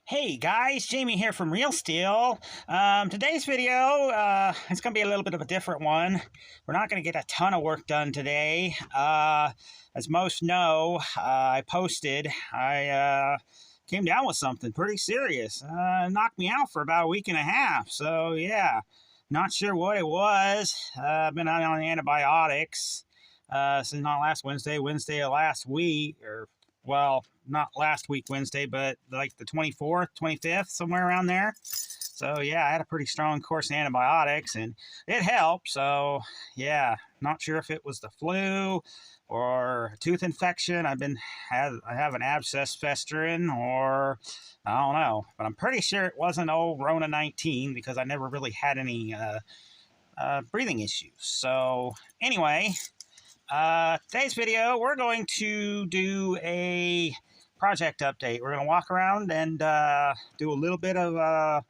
Hey guys, Jamie here from Real Steel. Today's video, it's going to be a little bit of a different one. We're not going to get a ton of work done today. As most know, I came down with something pretty serious. Knocked me out for about a week and a half. So yeah, not sure what it was. I've been on antibiotics since not last Wednesday of last week, well, not last week Wednesday, but like the 24th, 25th, somewhere around there. So yeah, I had a pretty strong course of antibiotics and it helped. So yeah, not sure if it was the flu or a tooth infection. I have an abscess festering, or I don't know, but I'm pretty sure it wasn't old Rona 19 because I never really had any breathing issues. So anyway, today's video, we're going to do a project update. We're going to walk around and do a little bit of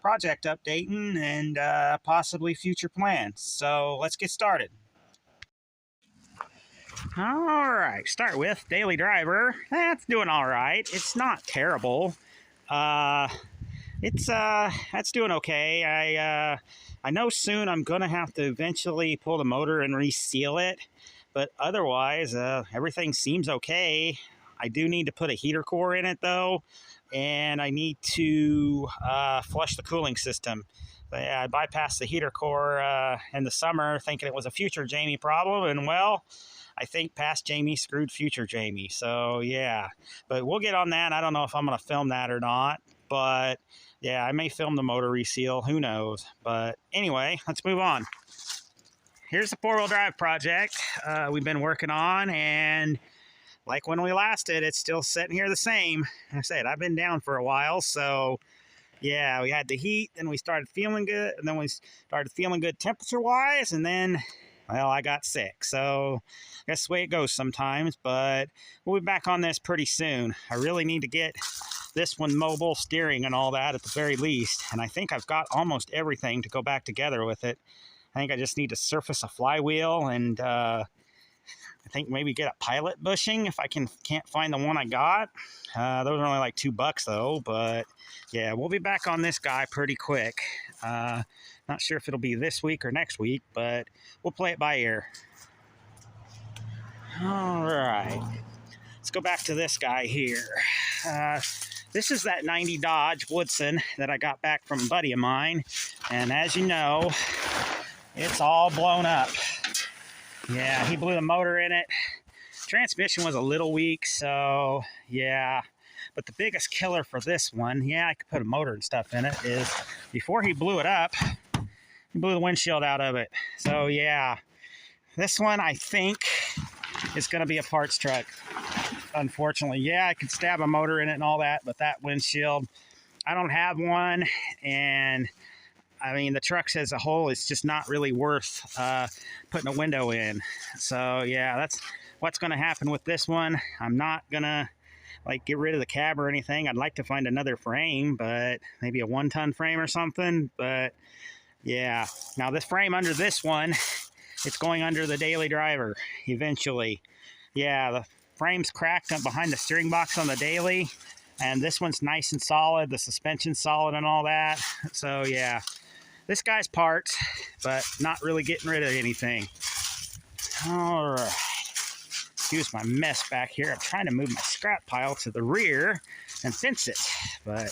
project updating and possibly future plans. So let's get started. All right, start with daily driver. That's doing all right. It's not terrible. That's doing okay. I know soon I'm gonna have to eventually pull the motor and reseal it, but otherwise everything seems okay. I do need to put a heater core in it though, and I need to flush the cooling system. I bypassed the heater core in the summer thinking it was a future Jamie problem, and well, I think past Jamie screwed future Jamie. So yeah, but we'll get on that. I don't know if I'm going to film that or not, but yeah, I may film the motor reseal. Who knows? But anyway, let's move on. Here's the four-wheel drive project we've been working on, and like when we last did, it's still sitting here the same. Like I said, I've been down for a while, so yeah, we had the heat, then we started feeling good, and then we started feeling good temperature-wise, and then, well, I got sick. So that's the way it goes sometimes, but we'll be back on this pretty soon. I really need to get this one mobile, steering and all that at the very least, and I think I've got almost everything to go back together with it. I think I just need to surface a flywheel, and I think maybe get a pilot bushing if I can't find the one I got. Those are only like $2 though, but yeah, we'll be back on this guy pretty quick. Not sure if it'll be this week or next week, but we'll play it by ear. All right, let's go back to this guy here. This is that 90 Dodge Woodson that I got back from a buddy of mine, and as you know, it's all blown up. Yeah, he blew the motor in it. Transmission was a little weak, so yeah. But the biggest killer for this one, yeah, I could put a motor and stuff in it, is before he blew it up, he blew the windshield out of it. So yeah, this one I think is going to be a parts truck, unfortunately. Yeah, I could stab a motor in it and all that, but that windshield, I don't have one, and I mean, the truck as a whole is just not really worth putting a window in. So yeah, that's what's going to happen with this one. I'm not going to like get rid of the cab or anything. I'd like to find another frame, but maybe a 1-ton frame or something. But yeah, now this frame under this one, it's going under the daily driver eventually. Yeah, the frame's cracked up behind the steering box on the daily, and this one's nice and solid. The suspension's solid and all that. So yeah, this guy's parts, but not really getting rid of anything. All right. Excuse my mess back here. I'm trying to move my scrap pile to the rear and fence it, but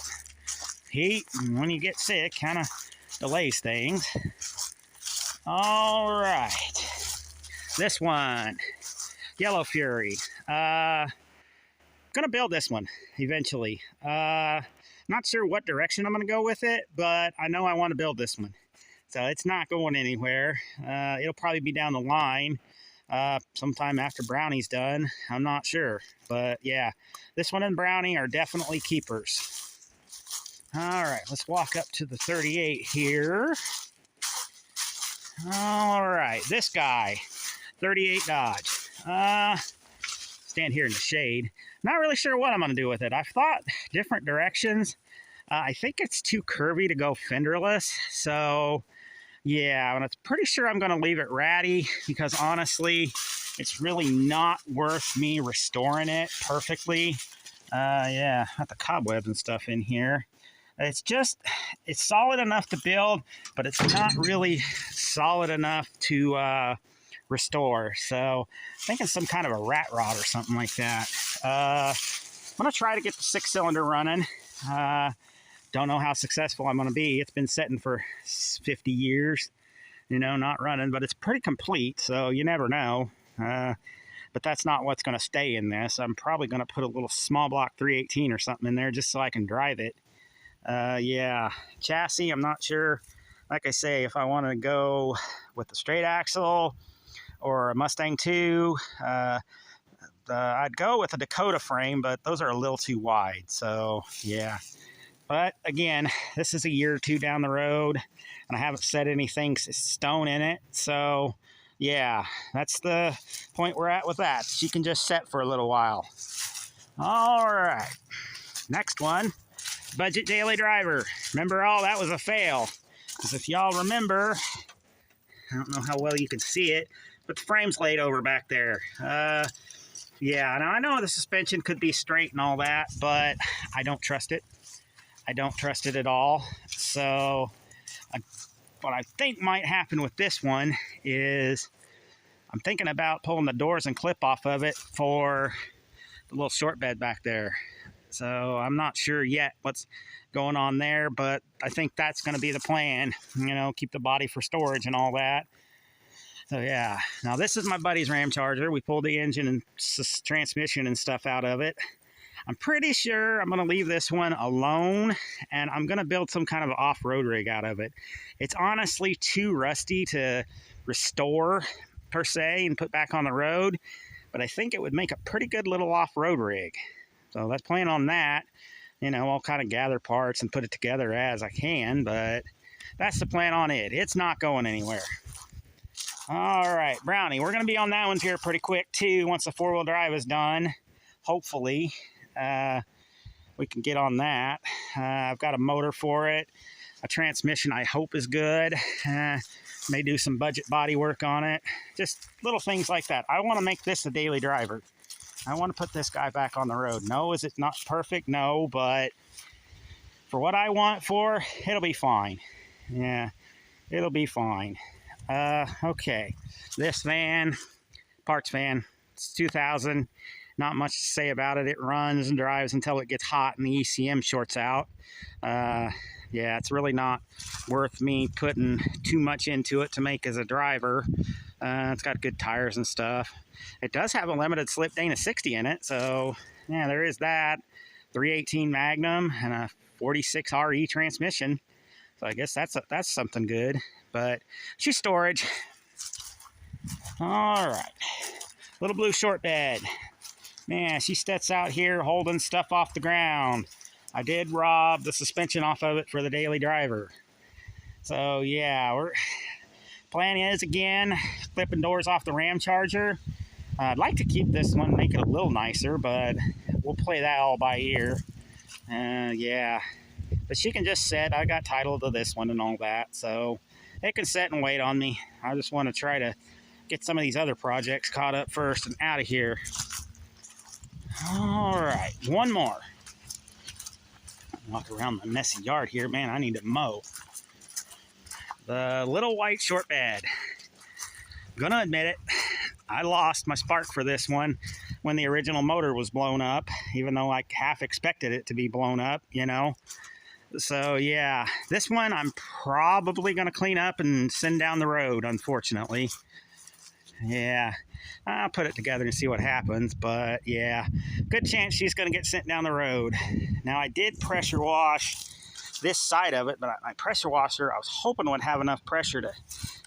heat, when you get sick, kind of delays things. All right. This one, Yellow Fury. Gonna build this one eventually. Not sure what direction I'm going to go with it, but I know I want to build this one. So it's not going anywhere. It'll probably be down the line sometime after Brownie's done. I'm not sure. But yeah, this one and Brownie are definitely keepers. All right, let's walk up to the 38 here. All right, this guy, 38 Dodge. Stand here in the shade. Not really sure what I'm going to do with it. I've thought different directions. I think it's too curvy to go fenderless. So yeah, and I'm pretty sure I'm going to leave it ratty because honestly, it's really not worth me restoring it perfectly. Yeah, got the cobwebs and stuff in here. It's solid enough to build, but it's not really solid enough to restore. So I'm thinking some kind of a rat rod or something like that. I'm going to try to get the 6-cylinder running. Don't know how successful I'm going to be. It's been sitting for 50 years, not running, but it's pretty complete, so you never know. But that's not what's going to stay in this. I'm probably going to put a little small block 318 or something in there just so I can drive it. Yeah, chassis, I'm not sure. Like I say, if I want to go with the straight axle or a Mustang 2, I'd go with a Dakota frame, but those are a little too wide. So, yeah. But again, this is a year or two down the road, and I haven't set anything stone in it. So, yeah, that's the point we're at with that. She can just set for a little while. All right. Next one, budget daily driver. Remember, that was a fail. Because if y'all remember, I don't know how well you can see it, but the frame's laid over back there. Yeah, now I know the suspension could be straight and all that, but I don't trust it. I don't trust it at all. So what I think might happen with this one is I'm thinking about pulling the doors and clip off of it for the little short bed back there. So I'm not sure yet what's going on there, but I think that's going to be the plan. Keep the body for storage and all that. So yeah, now this is my buddy's Ram Charger. We pulled the engine and transmission and stuff out of it. I'm pretty sure I'm going to leave this one alone, and I'm going to build some kind of off-road rig out of it. It's honestly too rusty to restore, per se, and put back on the road, but I think it would make a pretty good little off-road rig. So let's plan on that. I'll kind of gather parts and put it together as I can, but that's the plan on it. It's not going anywhere. All right, Brownie, we're going to be on that one here pretty quick, too, once the four-wheel drive is done, hopefully. We can get on that. I've got a motor for it. A transmission I hope is good. May do some budget body work on it. Just little things like that. I want to make this a daily driver. I want to put this guy back on the road. No, is it not perfect? No, but for what I want for, it'll be fine. Yeah, it'll be fine. Okay. This van, parts van, it's 2000. Not much to say about it. It runs and drives until it gets hot and the ECM shorts out. Yeah, it's really not worth me putting too much into it to make as a driver. It's got good tires and stuff. It does have a limited slip Dana 60 in it, so yeah, there is that. 318 Magnum and a 46 RE transmission. So I guess that's something good. But she's storage. All right, little blue short bed. Man, she sits out here holding stuff off the ground. I did rob the suspension off of it for the daily driver. So yeah, plan is, again, clipping doors off the Ram Charger. I'd like to keep this one, make it a little nicer, but we'll play that all by ear. Yeah, but she can just sit. I got title to this one and all that, so it can sit and wait on me. I just want to try to get some of these other projects caught up first and out of here. All right, one more. Walk around my messy yard here. Man, I need to mow. The little white short bed. Gonna admit it, I lost my spark for this one when the original motor was blown up, even though I half expected it to be blown up, So yeah, this one I'm probably gonna clean up and send down the road, unfortunately. Yeah, I'll put it together and see what happens, but yeah, good chance she's going to get sent down the road. Now, I did pressure wash this side of it, but my pressure washer, I was hoping would have enough pressure to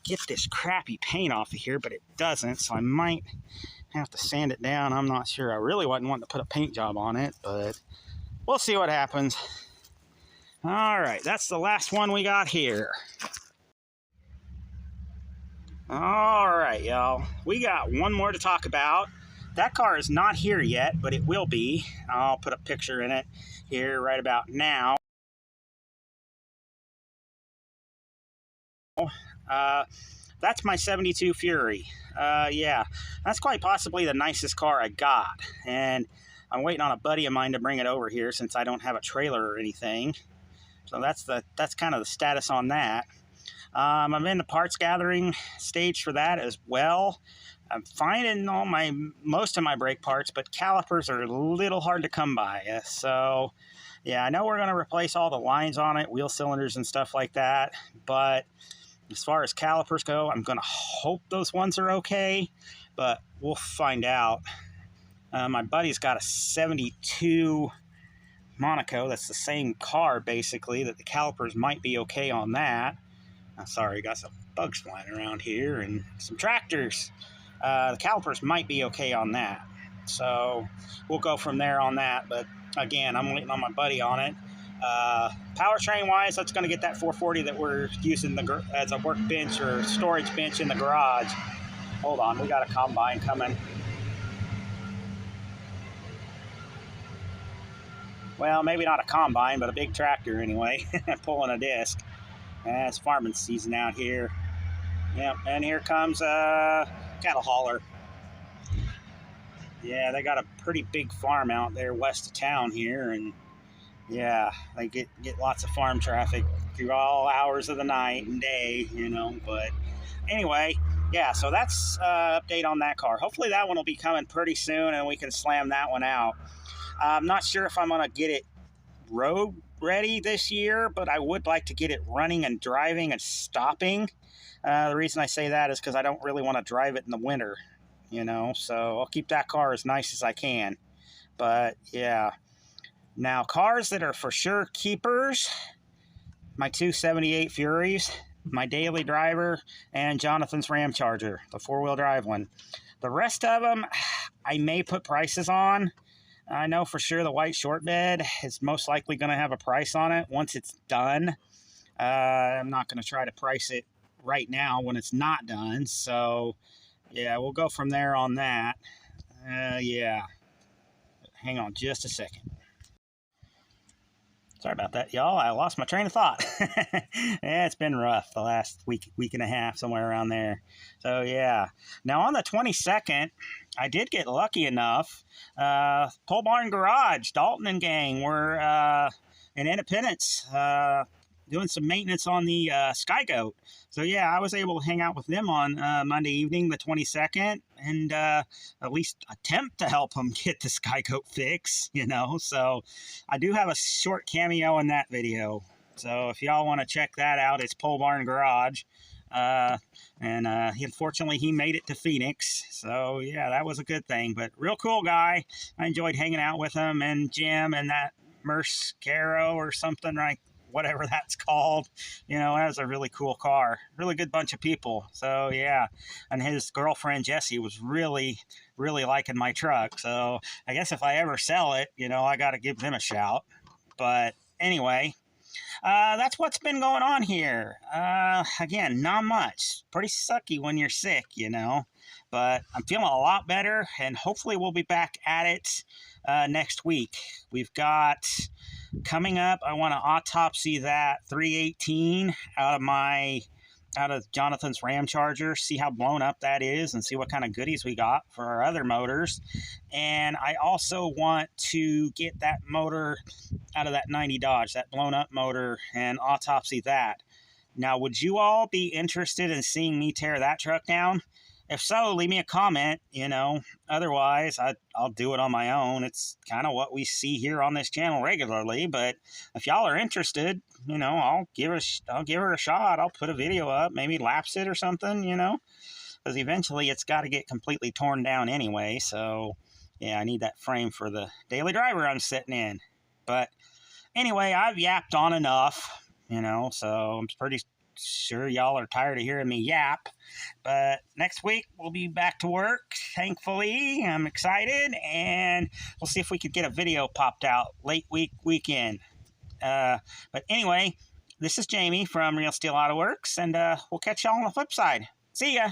get this crappy paint off of here, but it doesn't, so I might have to sand it down. I'm not sure. I really wasn't wanting to put a paint job on it, but we'll see what happens. All right, that's the last one we got here. All right, y'all. We got one more to talk about. That car is not here yet, but it will be. I'll put a picture in it here right about now. That's my 72 Fury. Yeah, that's quite possibly the nicest car I got. And I'm waiting on a buddy of mine to bring it over here since I don't have a trailer or anything. So that's kind of the status on that. I'm in the parts gathering stage for that as well. I'm finding most of my brake parts, but calipers are a little hard to come by. So yeah, I know we're going to replace all the lines on it, wheel cylinders and stuff like that. But as far as calipers go, I'm going to hope those ones are okay, but we'll find out. My buddy's got a 72 Monaco. That's the same car, basically, that the calipers might be okay on that. Sorry, got some bugs flying around here and some tractors. The calipers might be okay on that. So we'll go from there on that. But again, I'm waiting on my buddy on it. Powertrain-wise, that's going to get that 440 that we're using as a workbench or storage bench in the garage. Hold on, we got a combine coming. Well, maybe not a combine, but a big tractor anyway, pulling a disc. It's farming season out here. Yep, and here comes a cattle hauler. Yeah, they got a pretty big farm out there west of town here, and yeah, they get lots of farm traffic through all hours of the night and day, you know. But anyway, yeah, so that's update on that car. Hopefully that one will be coming pretty soon and we can slam that one out. I'm not sure if I'm going to get it road ready this year, but I would like to get it running and driving and stopping. The reason I say that is because I don't really want to drive it in the winter, you know, so I'll keep that car as nice as I can. But yeah, now cars that are for sure keepers, my 278 Furies, my daily driver, and Jonathan's Ram Charger, the 4-wheel drive one. The rest of them, I may put prices on. I know for sure the white short bed is most likely going to have a price on it once it's done. I'm not going to try to price it right now when it's not done. So, yeah, we'll go from there on that. Yeah. Hang on just a second. Sorry about that, y'all. I lost my train of thought. Yeah, it's been rough the last week and a half, somewhere around there. So, yeah. Now, on the 22nd, I did get lucky enough. Pole Barn Garage, Dalton and gang were in Independence doing some maintenance on the Sky Goat. So, yeah, I was able to hang out with them on Monday evening, the 22nd, and at least attempt to help them get the Sky Goat fix, you know. So, I do have a short cameo in that video. So, if y'all want to check that out, it's Pole Barn Garage. Unfortunately, he made it to Phoenix. So, yeah, that was a good thing. But real cool guy. I enjoyed hanging out with him and Jim and that Mercaro or something, right? Whatever that's called. You know, that was a really cool car. Really good bunch of people. So, yeah. And his girlfriend, Jessie, was really, really liking my truck. So, I guess if I ever sell it, you know, I got to give them a shout. But anyway, that's what's been going on here. Again, not much. Pretty sucky when you're sick, you know. But I'm feeling a lot better, and hopefully we'll be back at it next week. We've got coming up, I want to autopsy that 318 out of Jonathan's Ram Charger, see how blown up that is and see what kind of goodies we got for our other motors. And I also want to get that motor out of that 90 Dodge, that blown up motor, and autopsy that. Now, would you all be interested in seeing me tear that truck down? If so, leave me a comment, you know. Otherwise, I'll do it on my own. It's kind of what we see here on this channel regularly. But if y'all are interested, you know, I'll give her a shot. I'll put a video up, maybe lapse it or something, you know. Because eventually it's got to get completely torn down anyway. So, yeah, I need that frame for the daily driver I'm sitting in. But anyway, I've yapped on enough, you know. So I'm pretty sure y'all are tired of hearing me yap, but next week we'll be back to work, thankfully. I'm excited, and we'll see if we could get a video popped out late weekend. But anyway, this is Jamie from Real Steel Auto Works, and we'll catch y'all on the flip side. See ya.